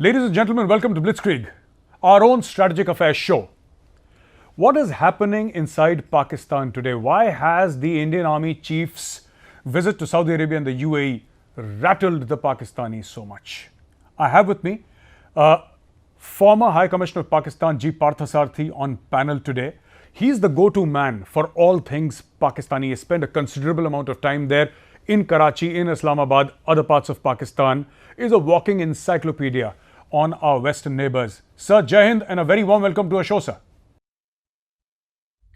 Ladies and gentlemen, welcome to Blitzkrieg, our own strategic affairs show. What is happening inside Pakistan today? Why has the Indian Army chief's visit to Saudi Arabia and the UAE rattled the Pakistanis so much? I have with me former High Commissioner of Pakistan, G. Parthasarathy, on panel today. He's the go-to man for all things Pakistani. He spent a considerable amount of time there in Karachi, in Islamabad, other parts of Pakistan. Is a walking encyclopedia on our western neighbors. Sir, Jai Hind, and a very warm welcome to our show, sir.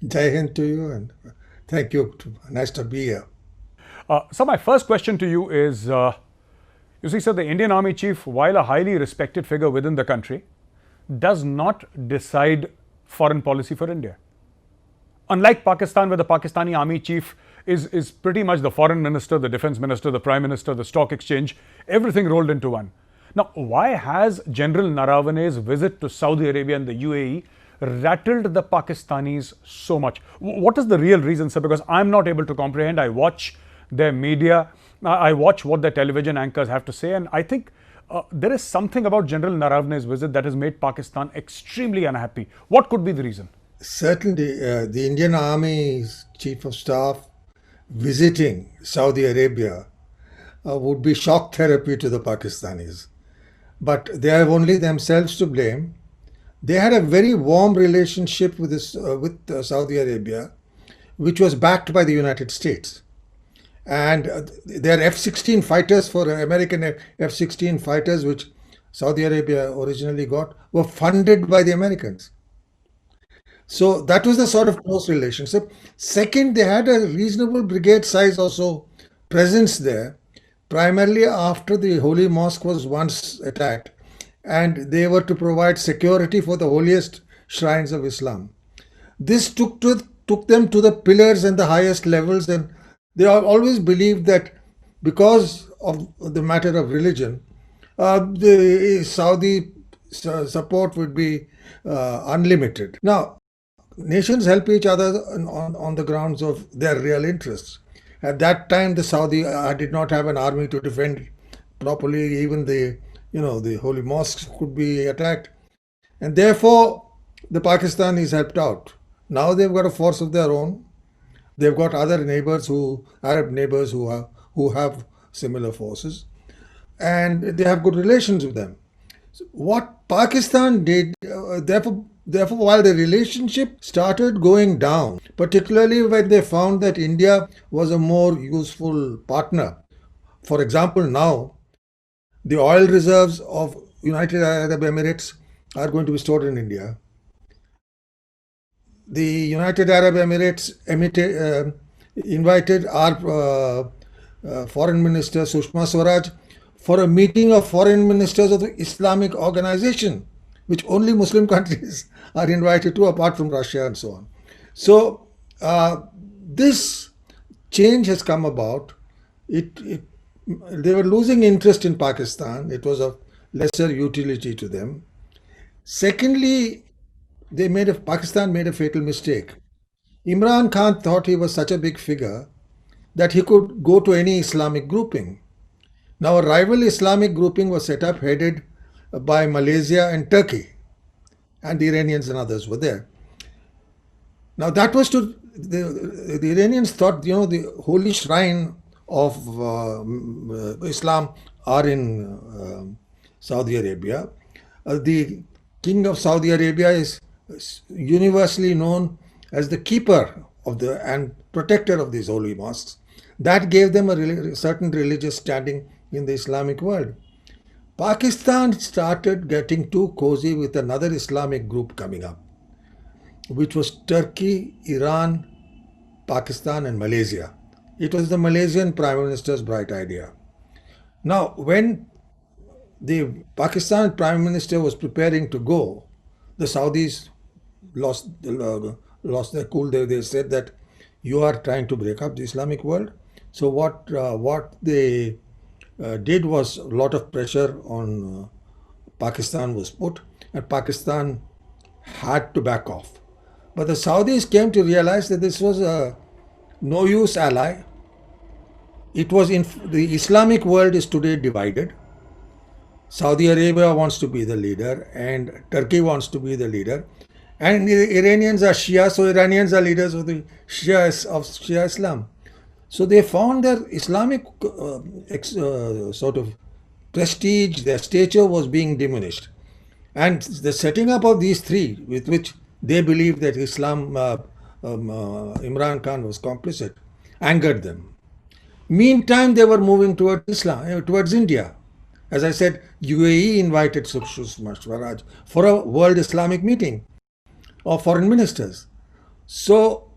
Jai Hind to you, and thank you. Nice to be here. So my first question to you is, you see, sir, the Indian Army chief, while a highly respected figure within the country, does not decide foreign policy for India. Unlike Pakistan, where the Pakistani Army chief is pretty much the foreign minister, the defense minister, the prime minister, the stock exchange, everything rolled into one. Now, why has General Narawane's visit to Saudi Arabia and the UAE rattled the Pakistanis so much? What is the real reason, sir? Because I'm not able to comprehend. I watch their media, I watch what their television anchors have to say, and I think there is something about General Narawane's visit that has made Pakistan extremely unhappy. What could be the reason? Certainly, the Indian Army's Chief of Staff visiting Saudi Arabia would be shock therapy to the Pakistanis. But they have only themselves to blame. They had a very warm relationship with Saudi Arabia, which was backed by the United States. And their F-16 fighters, for American F-16 fighters, which Saudi Arabia originally got, were funded by the Americans. So that was the sort of close relationship. Second, they had a reasonable brigade size also presence there, primarily after the Holy Mosque was once attacked, and they were to provide security for the holiest shrines of Islam. This took them to the pillars and the highest levels, and they always believed that because of the matter of religion, the Saudi support would be unlimited. Now, nations help each other on the grounds of their real interests. At that time, the Saudi did not have an army to defend properly. Even the holy mosques could be attacked, and therefore the Pakistanis helped out. Now they've got a force of their own. They've got other neighbors, Arab neighbors who have similar forces, and they have good relations with them. So what Pakistan did, therefore, while the relationship started going down, particularly when they found that India was a more useful partner. For example, now the oil reserves of United Arab Emirates are going to be stored in India. The United Arab Emirates invited our Foreign Minister Sushma Swaraj for a meeting of foreign ministers of the Islamic organization, which only Muslim countries are invited to, apart from Russia and so on. So this change has come about. They were losing interest in Pakistan. It was of lesser utility to them. Secondly, Pakistan made a fatal mistake. Imran Khan thought he was such a big figure that he could go to any Islamic grouping. Now, a rival Islamic grouping was set up, headed by Malaysia and Turkey, and the Iranians and others were there. Now, that was the Iranians thought, the holy shrine of Islam are in Saudi Arabia. The king of Saudi Arabia is universally known as the keeper of and protector of these holy mosques. That gave them a certain religious standing in the Islamic world. Pakistan started getting too cozy with another Islamic group coming up, which was Turkey, Iran, Pakistan, and Malaysia. It was the Malaysian Prime Minister's bright idea. Now, when the Pakistan Prime Minister was preparing to go, the Saudis lost their cool. They said that you are trying to break up the Islamic world. So what they did was a lot of pressure on Pakistan was put, and Pakistan had to back off. But the Saudis came to realize that this was a no-use ally. It was the Islamic world is today divided. Saudi Arabia wants to be the leader, and Turkey wants to be the leader. And the Iranians are Shia, so Iranians are leaders of the Shia Islam. So they found their Islamic sort of prestige, their stature was being diminished. And the setting up of these three, with which they believed that Imran Khan was complicit, angered them. Meantime, they were moving towards Islam, towards India. As I said, UAE invited Sushma Swaraj for a World Islamic meeting of foreign ministers. So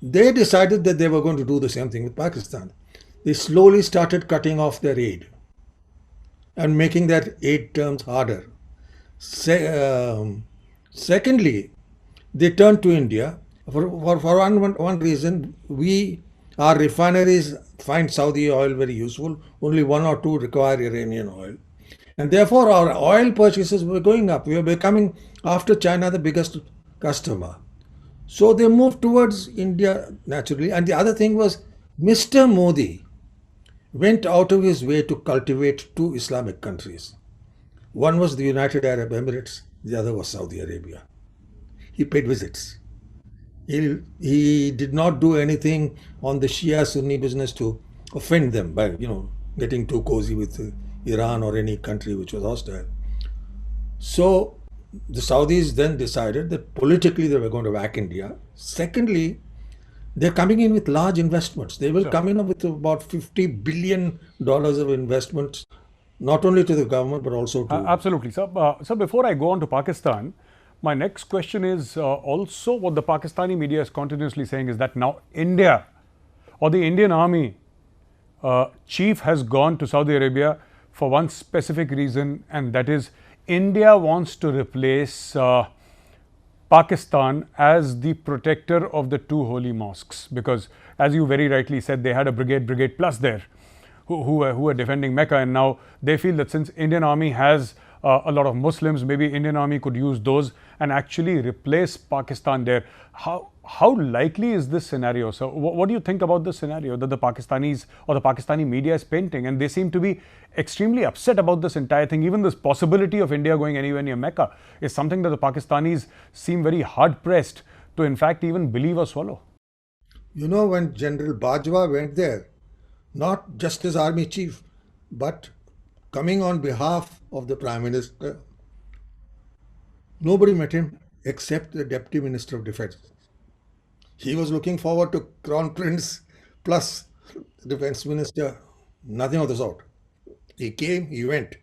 they decided that they were going to do the same thing with Pakistan. They slowly started cutting off their aid and making that aid terms harder. Secondly, they turned to India. For one reason, our refineries find Saudi oil very useful. Only one or two require Iranian oil. And therefore, our oil purchases were going up. We were becoming, after China, the biggest customer. So they moved towards India naturally. And the other thing was, Mr. Modi went out of his way to cultivate two Islamic countries. One was the United Arab Emirates, the other was Saudi Arabia. He paid visits. He did not do anything on the Shia Sunni business to offend them by, getting too cozy with Iran or any country which was hostile. So the Saudis then decided that politically they were going to back India. Secondly, they're coming in with large investments. They will come in with about $50 billion of investments, not only to the government but also to... Absolutely. So before I go on to Pakistan, my next question is also what the Pakistani media is continuously saying is that now India or the Indian Army chief has gone to Saudi Arabia for one specific reason, and that is India wants to replace Pakistan as the protector of the two holy mosques, because as you very rightly said, they had a brigade plus there who were defending Mecca, and now they feel that since Indian Army has a lot of Muslims, maybe Indian Army could use those and actually replace Pakistan there. How likely is this scenario? So what do you think about this scenario that the Pakistanis or the Pakistani media is painting? And they seem to be extremely upset about this entire thing. Even this possibility of India going anywhere near Mecca is something that the Pakistanis seem very hard pressed to in fact even believe or swallow. When General Bajwa went there, not just as army chief, but coming on behalf of the Prime Minister, nobody met him except the Deputy Minister of Defense. He was looking forward to Crown Prince plus Defense Minister, nothing of the sort. He came, he went.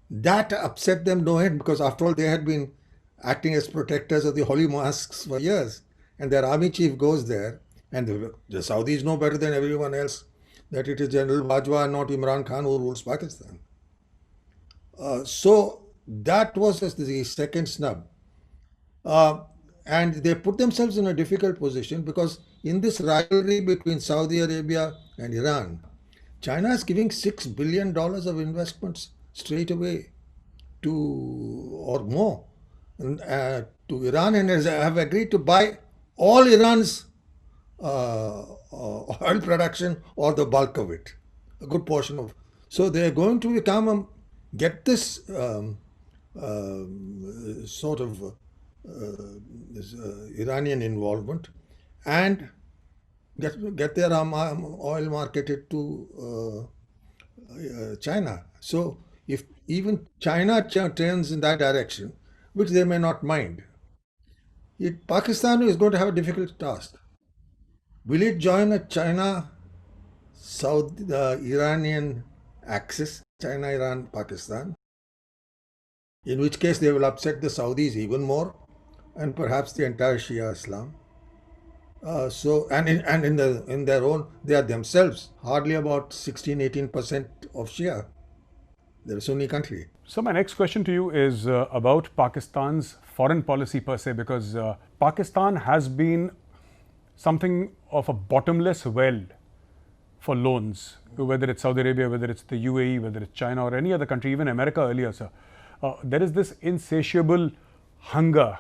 That upset them no end, because after all, they had been acting as protectors of the holy mosques for years. And their army chief goes there, and the Saudis know better than everyone else that it is General Bajwa and not Imran Khan who rules Pakistan. So that was the second snub. And they put themselves in a difficult position, because in this rivalry between Saudi Arabia and Iran, China is giving $6 billion of investments straight away or more to Iran, and have agreed to buy all Iran's oil production or the bulk of it, a good portion of. So they are going to get this sort of this Iranian involvement and get their oil marketed to China. So if even China turns in that direction, which they may not mind, Pakistan is going to have a difficult task. Will it join a China-Iranian axis, China, Iran, Pakistan? In which case they will upset the Saudis even more, and perhaps the entire Shia Islam. In their own, they are themselves hardly about 16-18% of Shia. They're a Sunni country. So my next question to you is about Pakistan's foreign policy per se, because Pakistan has been something of a bottomless well for loans, whether it's Saudi Arabia, whether it's the UAE, whether it's China or any other country, even America earlier, sir. There is this insatiable hunger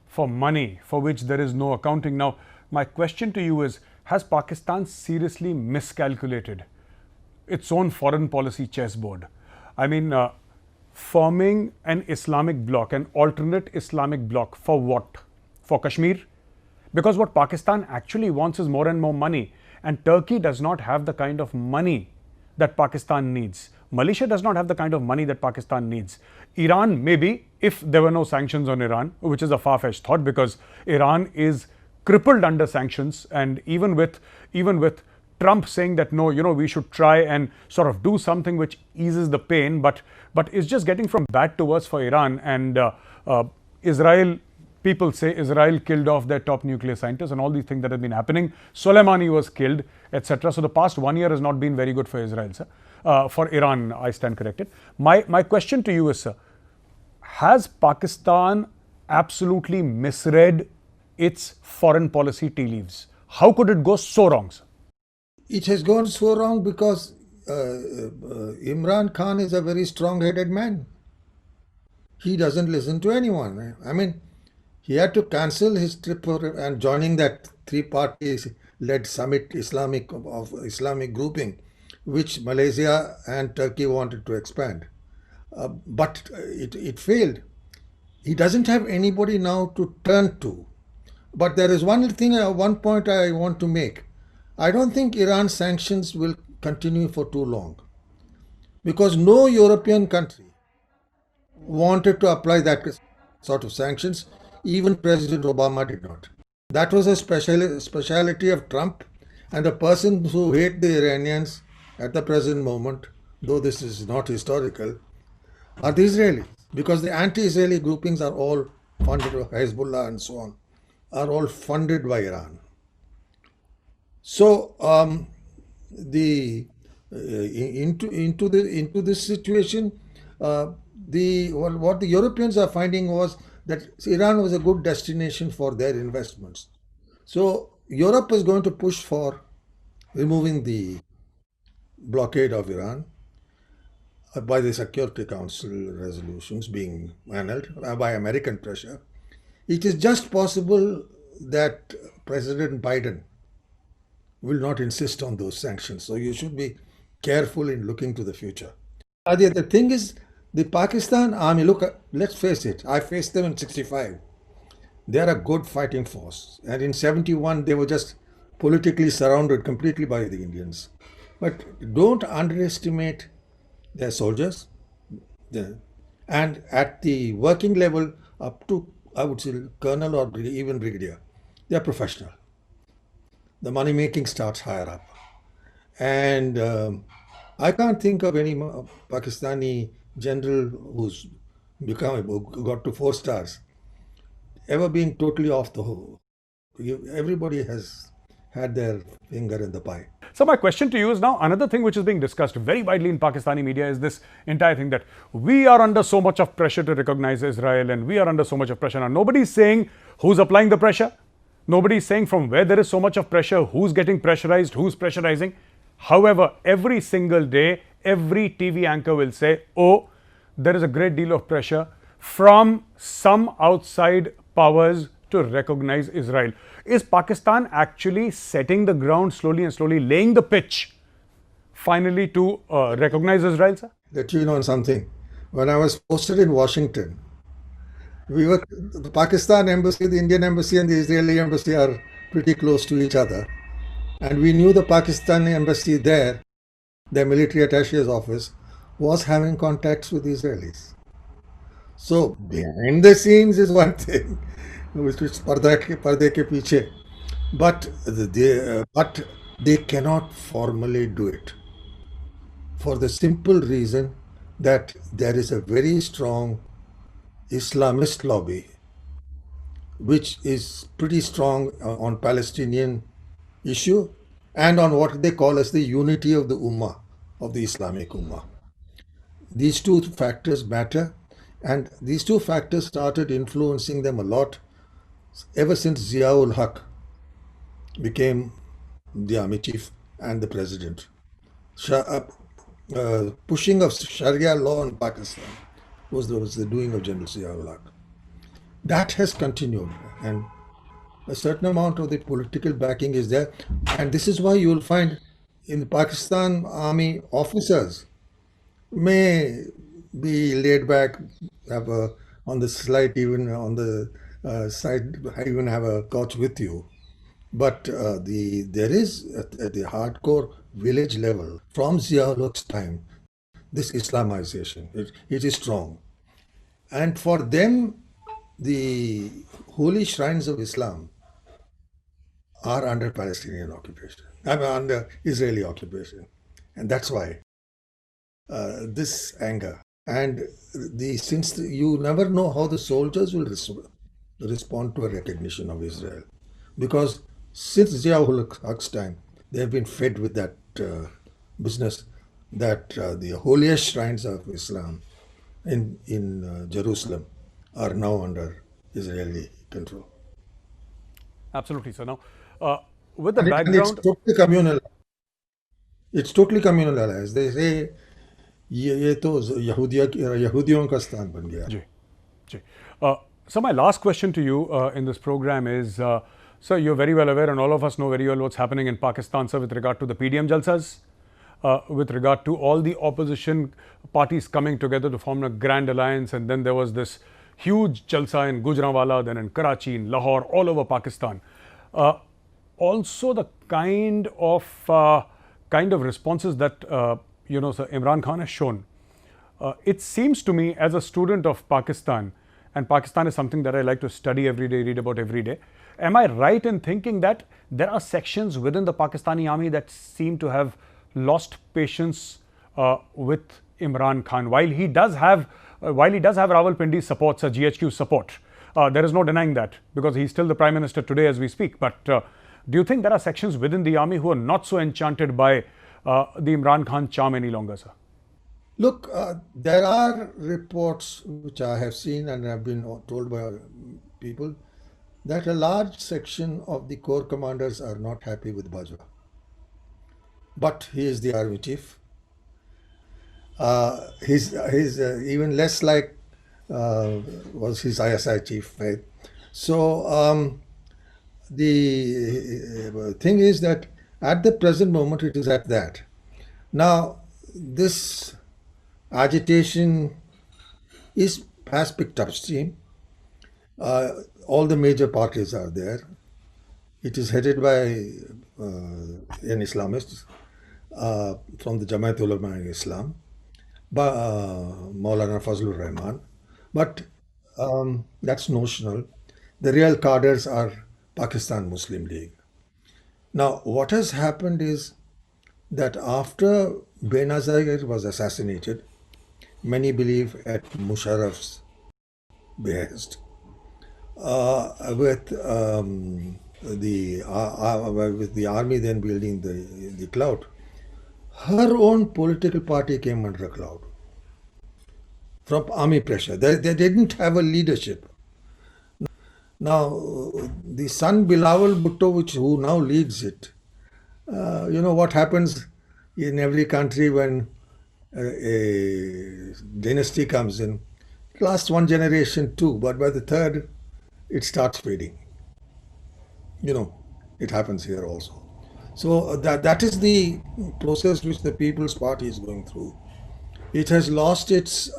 for money for which there is no accounting. Now, my question to you is, has Pakistan seriously miscalculated its own foreign policy chessboard? I mean, forming an Islamic bloc, an alternate Islamic bloc for what? For Kashmir? Because what Pakistan actually wants is more and more money, and Turkey does not have the kind of money that Pakistan needs. Malaysia does not have the kind of money that Pakistan needs. Iran, maybe, if there were no sanctions on Iran, which is a far-fetched thought because Iran is crippled under sanctions, and even with Trump saying that no, we should try and sort of do something which eases the pain, but it's just getting from bad to worse for Iran. And Israel, people say Israel killed off their top nuclear scientists and all these things that have been happening. Soleimani was killed, etc. So the past 1 year has not been very good for Israel, sir. For Iran, I stand corrected. My question to you is, sir, has Pakistan absolutely misread its foreign policy tea leaves? How could it go so wrong, sir? It has gone so wrong because Imran Khan is a very strong-headed man. He doesn't listen to anyone. I mean, he had to cancel his trip and joining that three-party-led summit Islamic grouping, which Malaysia and Turkey wanted to expand. But it failed. He doesn't have anybody now to turn to. But there is one point I want to make. I don't think Iran sanctions will continue for too long, because no European country wanted to apply that sort of sanctions. Even President Obama did not. That was a speciality of Trump, and the person who hate the Iranians at the present moment, though this is not historical, are the Israelis, because the anti-Israeli groupings are all funded by Hezbollah and so on, are all funded by Iran. So into this situation, what the Europeans are finding was that Iran was a good destination for their investments. So Europe is going to push for removing the blockade of Iran by the Security Council resolutions being annulled by American pressure. It is just possible that President Biden will not insist on those sanctions. So you should be careful in looking to the future. The thing is, the Pakistan army, look, let's face it, I faced them in 65. They are a good fighting force. And in 71, they were just politically surrounded completely by the Indians. But don't underestimate their soldiers. And at the working level, up to, I would say, colonel or even brigadier, they are professional. The money making starts higher up. And I can't think of any Pakistani general who's got to 4 stars ever being totally off the hook. Everybody has had their finger in the pie. So my question to you is now, another thing which is being discussed very widely in Pakistani media is this entire thing that we are under so much of pressure to recognize Israel, and we are under so much of pressure. Now, nobody's saying who's applying the pressure. Nobody's saying from where there is so much of pressure, who's getting pressurized, who's pressurizing. However, every single day, every TV anchor will say, oh, there is a great deal of pressure from some outside powers to recognize Israel. Is Pakistan actually setting the ground slowly and slowly, laying the pitch finally to recognize Israel, sir? Let you know something. When I was posted in Washington, the Pakistan embassy, the Indian embassy and the Israeli embassy are pretty close to each other. And we knew the Pakistani embassy there, their military attaché's office, was having contacts with the Israelis. So behind the scenes is one thing, which is parde ke piche, but they cannot formally do it for the simple reason that there is a very strong Islamist lobby, which is pretty strong on Palestinian issue and on what they call as the unity of the Ummah, of the Islamic Ummah. These two factors matter, and these two factors started influencing them a lot ever since Ziaul Haq became the army chief and the president. Pushing of Sharia law in Pakistan was the doing of General Ziaul Haq. That has continued, and a certain amount of the political backing is there. And this is why you will find in the Pakistan army officers may be laid back, have a, on the slide, even on the side, even have a couch with you. But there is at the hardcore village level from Zia-ul-Haq's time this Islamization. It is strong, and for them, the holy shrines of Islam are under Palestinian occupation. I mean, under Israeli occupation, and that's why this anger and you never know how the soldiers will respond to a recognition of Israel, because since Zia-ul-Haq's time they have been fed with that business that the holiest shrines of Islam in Jerusalem are now under Israeli control. Absolutely. So now, with the And it's background, totally communal. It's totally communal alliance. They say ये तो यहूदियों का स्थान बन गया. Ji, ji. So my last question to you in this program is, sir, you're very well aware, and all of us know very well what's happening in Pakistan, sir, with regard to the PDM Jalsas, with regard to all the opposition parties coming together to form a grand alliance, and then there was this huge Jalsa in Gujranwala, then in Karachi, in Lahore, all over Pakistan. Also, the kind of responses that Sir Imran Khan has shown. It seems to me, as a student of Pakistan, and Pakistan is something that I like to study every day, read about every day. Am I right in thinking that there are sections within the Pakistani army that seem to have lost patience with Imran Khan? While he does have Rawalpindi's support, Sir GHQ's support, there is no denying that, because he's still the Prime Minister today as we speak. But do you think there are sections within the army who are not so enchanted by the Imran Khan charm any longer, sir? Look, there are reports which I have seen and have been told by people that a large section of the corps commanders are not happy with Bajwa. But he is the army chief. He's even less like was his ISI chief, right? So the thing is that at the present moment it is at that. Now this agitation has picked up steam. All the major parties are there. It is headed by an Islamist from the Jamaat Ulama-e-Islam, Maulana Fazlur Rahman. But that's notional. The real cadres are Pakistan Muslim League. Now, what has happened is that after Benazir was assassinated, many believe at Musharraf's behest, with the army then building the clout, her own political party came under a cloud from army pressure. They didn't have a leadership. Now, the son Bilawal Bhutto, who now leads it, you know what happens in every country when a dynasty comes in. It lasts one generation too, but by the third, it starts fading. You know, it happens here also. So that is the process which the People's Party is going through. It has lost its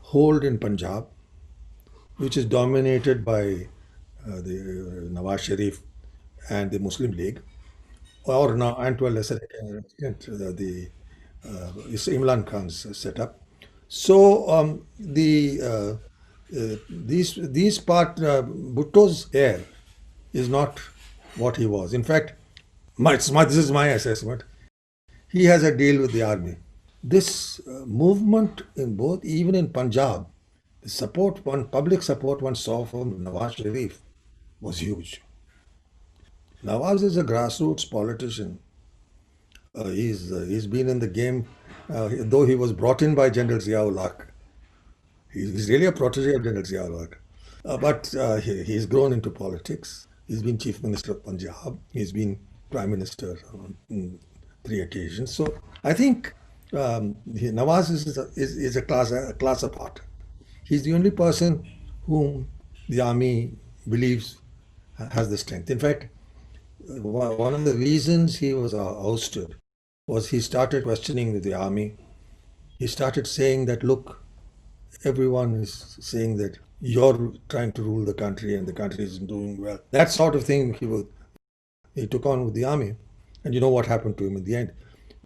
hold in Punjab, which is dominated by the Nawaz Sharif and the Muslim League, or now, and to a lesser extent, the Imran Khan's setup. So these part Bhutto's heir is not what he was. In fact, this is my assessment. He has a deal with the army. This movement in both, even in Punjab, the public support one saw from Nawaz Sharif was huge. Nawaz is a grassroots politician. He's been in the game, though he was brought in by General Zia-ul-Haq. He's really a protege of General Zia-ul-Haq. But he's grown into politics. He's been Chief Minister of Punjab. He's been Prime Minister on 3 occasions. So I think Nawaz is a class apart. He's the only person whom the army believes has the strength. In fact, one of the reasons he was ousted was he started questioning the army. he started saying that, look, everyone is saying that you're trying to rule the country and the country isn't doing well. That sort of thing he took on with the army. And you know what happened to him in the end.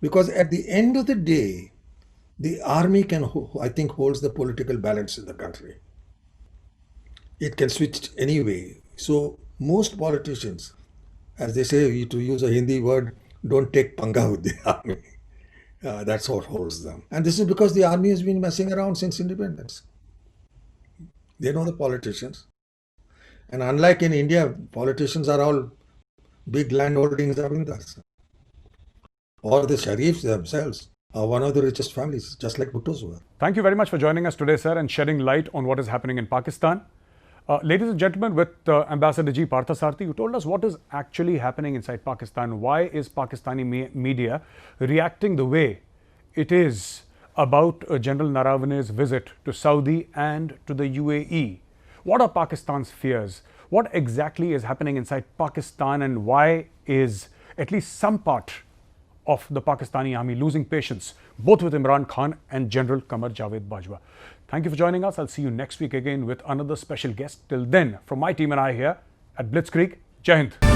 Because at the end of the day, the army I think, holds the political balance in the country. It can switch anyway. So most politicians, as they say, to use a Hindi word, don't take panga with the army. That's what holds them. And this is because the army has been messing around since independence. They know the politicians. And unlike in India, politicians are all big landholding zamindars. Or the Sharifs themselves are one of the richest families, just like Bhutto's were. Thank you very much for joining us today, sir, and shedding light on what is happening in Pakistan. Ladies and gentlemen, with Ambassador G. Parthasarathy, you told us what is actually happening inside Pakistan. Why is Pakistani media reacting the way it is about General Narawane's visit to Saudi and to the UAE? What are Pakistan's fears? What exactly is happening inside Pakistan, and why is at least some part of the Pakistani army losing patience, both with Imran Khan and General Qamar Javed Bajwa? Thank you for joining us. I'll see you next week again with another special guest. Till then, from my team and I here at Blitzkrieg, Jai Hind.